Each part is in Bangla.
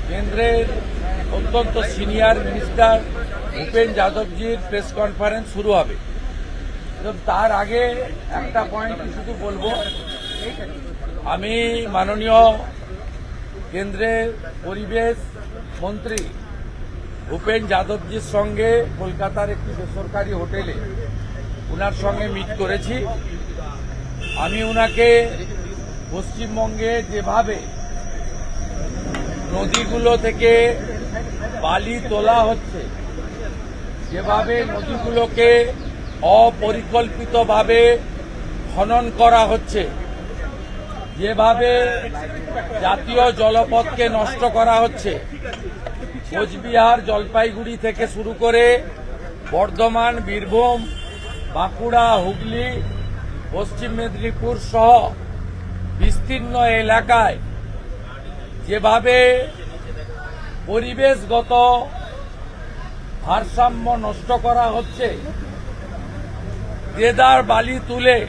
কেন্দ্রের অত্যন্ত সিনিয়র মিনিস্টার ভূপেন যাদবজির প্রেস কনফারেন্স শুরু হবে। এবং তার আগে একটা পয়েন্ট শুধু বলবো, আমি মাননীয় কেন্দ্রের পরিবেশ মন্ত্রী ভূপেন যাদবজির সঙ্গে কলকাতার একটি বেসরকারি হোটেলে ওনার সঙ্গে মিট করেছি। আমি ওনাকে পশ্চিমবঙ্গে যেভাবে নদীগুলো থেকে বালি তোলা হচ্ছে, যেভাবে নদীগুলোকে অপরিকল্পিতভাবে খনন করা হচ্ছে, যেভাবে জাতীয় জলপথকে নষ্ট করা হচ্ছে, কোচবিহার জলপাইগুড়ি থেকে শুরু করে বর্ধমান, বীরভূম, বাঁকুড়া, হুগলি, পশ্চিম মেদিনীপুর সহ বিস্তীর্ণ এলাকায় যেভাবে পরিবেশগত ভারসাম্য নষ্ট করা হচ্ছে, দেদার বালি তুলে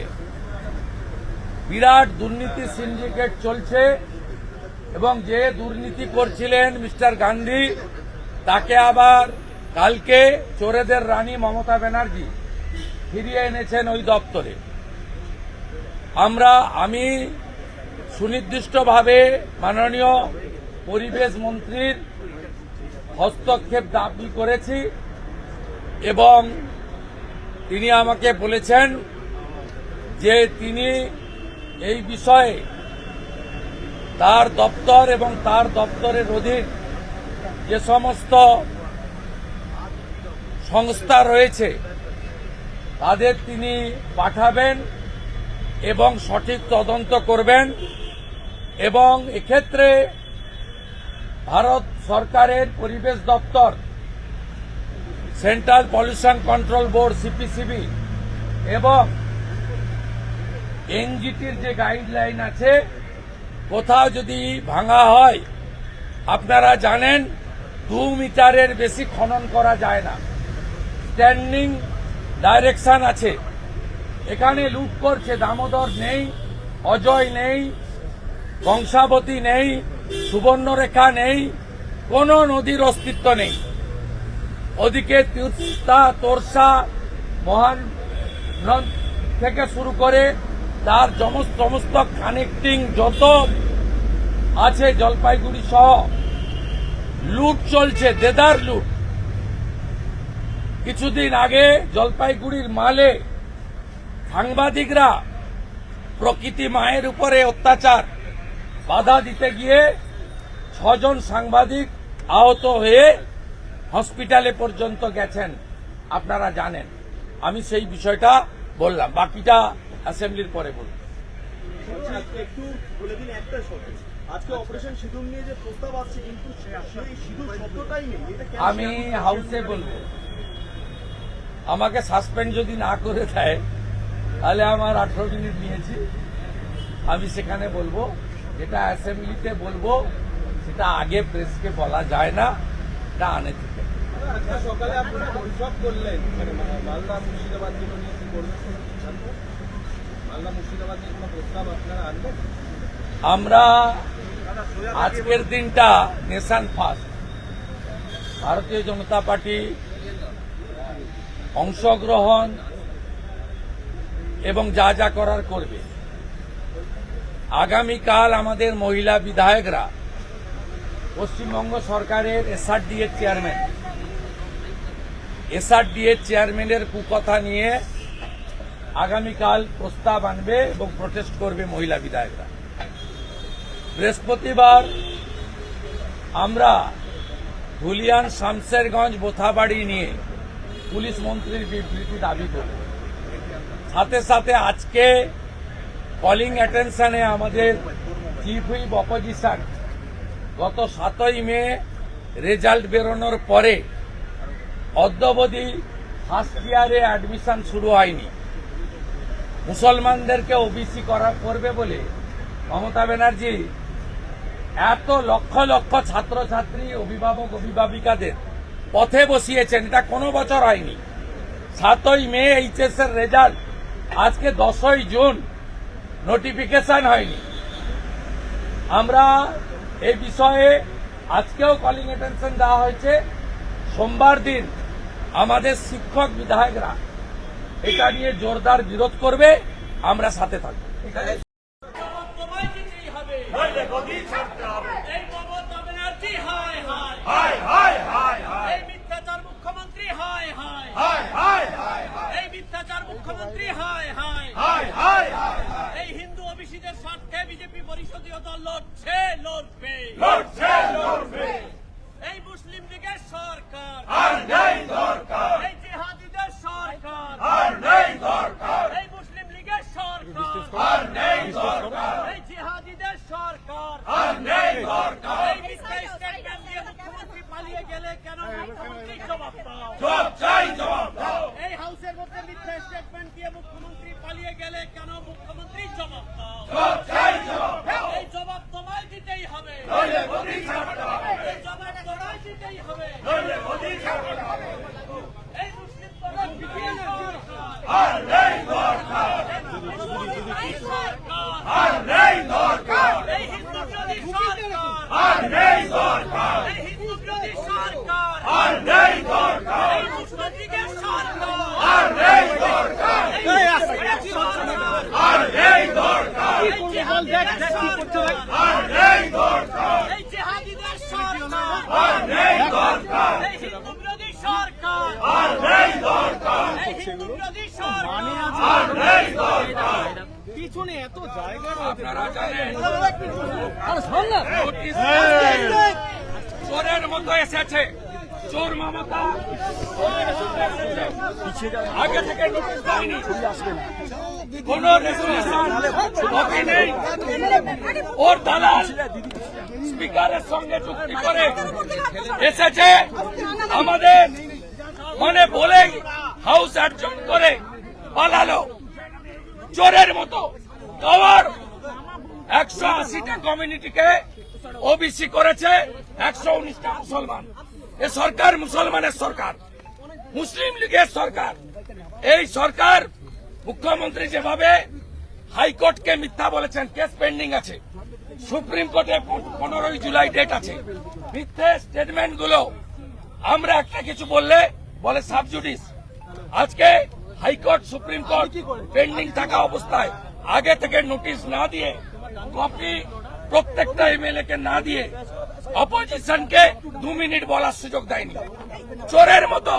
বিরাট দুর্নীতি সিন্ডিকেট চলছে। এবং যে দুর্নীতি করছিলেন মিস্টার গান্ধী, তাকে আবার কালকে চোরেদের রানী মমতা ব্যানার্জি ফিরিয়ে এনেছেন ওই দপ্তরে। আমি সুনির্দিষ্টভাবে মাননীয় পরিবেশ মন্ত্রীর হস্তক্ষেপ দাবি করেছি এবং তিনি আমাকে বলেছেন যে তিনি এই বিষয়ে তার দপ্তর এবং তার দপ্তরের অধীন যে সমস্ত সংস্থা রয়েছে তাদের তিনি পাঠাবেন এবং সঠিক তদন্ত করবেন। এবং এক্ষেত্রে ভারত সরকারের পরিবেশ দপ্তর, central pollution control board CPCB এবং এনজিটির যে গাইডলাইন আছে, কোথাও যদি ভাঙা হয়, আপনারা জানেন 2 মিটারের বেশি খনন করা যায় না, স্ট্যান্ডিং ডাইরেকশন আছে। এখানে লুট করছে, দামোদর নেই, অজয় নেই, কংসাবতী নেই, সুবর্ণরেখা নেই, কোন নদীর অস্তিত্ব নেই। ওদিকে তিস্তা, তোরসা, মহান থেকে শুরু করে তার সমস্ত কানেক্টিং যত আছে জলপাইগুড়ি সহ লুট চলছে, দেদার লুট। কিছুদিন আগে জলপাইগুড়ির মালে সাংবাদিকরা প্রকৃতি মায়ের উপরে অত্যাচার বাধা দিতে গিয়ে 6 জন সাংবাদিক আহত হয়ে হসপিটালে পর্যন্ত গেছেন, আপনারা জানেন। আমি সেই বিষয়টা বললাম, বাকিটা অ্যাসেম্বলির পরে বলব। একটু বলে দিন একটা শব্দ, আজকে অপারেশন সিঁদুর নিয়ে যে প্রস্তাব আসছে, কিন্তু সেই সিঁদুর শব্দটাই নেই। আমি হাউসে বলবো, আমাকে সাসপেন্ড যদি না করে দেয় তাহলে আমার 18 মিনিট নিয়েছি, আমি সেখানে বলবো। যেটা অ্যাসেম্বলিতে বলবো সেটা আগে প্রেসকে বলা যায় না, এটা আনে থেকে। সকালে আপনারা বৈঠক করলেন, মানে মালদা মুর্শিদাবাদ নিয়ে কি করবেন? মালদা মুর্শিদাবাদ নিয়ে কোনো প্রস্তাব আপনারা আনবেন? আমরা আজকের দিনটা নেশন ফার্স্ট, ভারতীয় জনতা পার্টি অংশগ্রহণ এবং যা যা করার করবে। আগামীকাল আমাদের মহিলা বিধায়করা পশ্চিমবঙ্গ সরকারের এসআরডিএর চেয়ারম্যানের কুকথা নিয়ে আগামীকাল প্রস্তাব আনবে এবং প্রটেস্ট করবে মহিলা বিধায়করা। বৃহস্পতিবার আমরা ধুলিয়ান, শামশেরগঞ্জ, বোথাবাড়ি নিয়ে পুলিশ মন্ত্রীর বিবৃতি দাবি করব। সাথে সাথে আজকে কলিং অ্যাটেনশনে আমাদের চিফ হুইপ অপোজিশন গত 7ই মে রেজাল্ট বেরোনোর পরে অদ্যাবধি ফার্স্ট ইয়ারে অ্যাডমিশন শুরু হয়নি। মুসলমানদেরকে ওবিসি করবে বলে মমতা ব্যানার্জি এত লক্ষ লক্ষ ছাত্রছাত্রী, অভিভাবক, অভিভাবিকাদের পথে বসিয়েছেন, এটা কোনো বছর হয়নি। 7ই মে এইচএস এর রেজাল্ট, আজকে 10ই জুন, নোটিফিকেশন হয়নি। আমরা এই বিষয়ে আজকেও কলিং অ্যাটেনশন দেওয়া হয়েছে। সোমবার দিন আমাদের শিক্ষক বিধায়করা এটা নিয়ে জোরদার বিরোধ করবে, আমরা সাথে থাকবো। তোমায় দিতেই হবে। এই মমতা ব্যানার্জি হায় হায়। এই মিথ্যাচার মুখ্যমন্ত্রী হায় হায়। এই মিথ্যাচার মুখ্যমন্ত্রী হায় হায়। এই হিন্দু ওবিসিদের স্বার্থে বিজেপি পরিষদীয় দল লড়ছে, লড়বে। এই মুসলিম লীগের সরকার এই জিহাদিদের সরকার এই মুসলিম লীগের সরকার এই জিহাদিদের সরকার এই মিথ্যা স্টেটমেন্ট দিয়ে মুখ্যমন্ত্রী পালিয়ে গেলে কেন মুখ্যমন্ত্রী জবাব দাও। এই হাউসের মধ্যে মিথ্যা স্টেটমেন্ট দিয়ে মুখ্যমন্ত্রী পালিয়ে গেলে কেন মুখ্যমন্ত্রী জবাব দাও। এই জবাব তোমায় দিতেই হবে। এই জবাব তোমায় দিতেই হবে। এই মুসলিম বিরোধী সরকার এই হিন্দু বিরোধী সরকার এই হিন্দু বিরোধী সরকার এই মুসলিম লীগের সরকার এই জিহাদিদের সরকার এই হিন্দু বিরোধী সরকার এই হিন্দু বিরোধী সরকার পিছনে এত জায়গা আপনারা জানেন নোটিশ চোরের মতো এসেছে। চোর মমতা আগে থেকে নোটিশ দেয়নি, কোন রেজুলেশন কপি নেই। ওর দালাল স্পিকারের সঙ্গে চুক্তি করে এসেছে, আমাদের মানে বলেই হাউস অ্যাডজর্ন করে পালালো চোরের মতো। আবার 180টা কমিউনিটিকে ওবিসি করেছে, 119টা মুসলমান। এ সরকার মুসলমানের সরকার, মুসলিম লীগের সরকার। এই সরকার মুখ্যমন্ত্রী যেভাবে হাইকোর্টকে মিথ্যা বলেছেন, কেস পেন্ডিং আছে, সুপ্রিম কোর্টে 15 জুলাই ডেট আছে। মিথ্যে স্টেটমেন্ট গুলো আমরা একটা কিছু বললে বলে সাবজুডিস। আজকে হাইকোর্ট সুপ্রিম কোর্ট পেন্ডিং থাকা অবস্থায় আগে থেকে নোটিশ না দিয়ে, কপি প্রত্যেকটা এমএলএ কে না দিয়ে, অপোজিশনকে 2 মিনিট বলার সুযোগ দেয়নি। চোরের মতো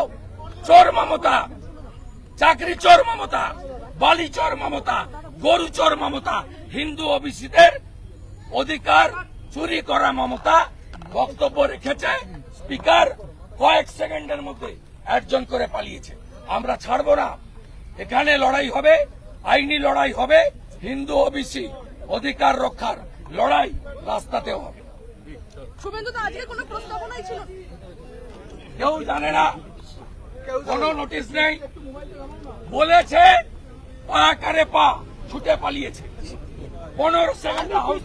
চোর মমতা, চাকরি চোর মমতা, বালি চোর মমতা, গরু চোর মমতা, হিন্দু ওবিসিদের অধিকার চুরি করা মমতা বক্তব্য রেখেছে। স্পিকার কয়েক সেকেন্ডের মধ্যে অ্যাডজন করে পালিয়েছে। আমরা ছাড়বো না, এখানে লড়াই হবে, আইনি লড়াই হবে, হিন্দু ওবিসি অধিকার রক্ষার লড়াই রাস্তাতেও হবে। শুভেন্দু তো আজকে কোনো প্রস্তাবনাই ছিল না। কেউ জানে না, কোনো নোটিশ নেই, বলেছে পা করে পা ছুটে পালিয়েছে। 15 সেকেন্ড হাউস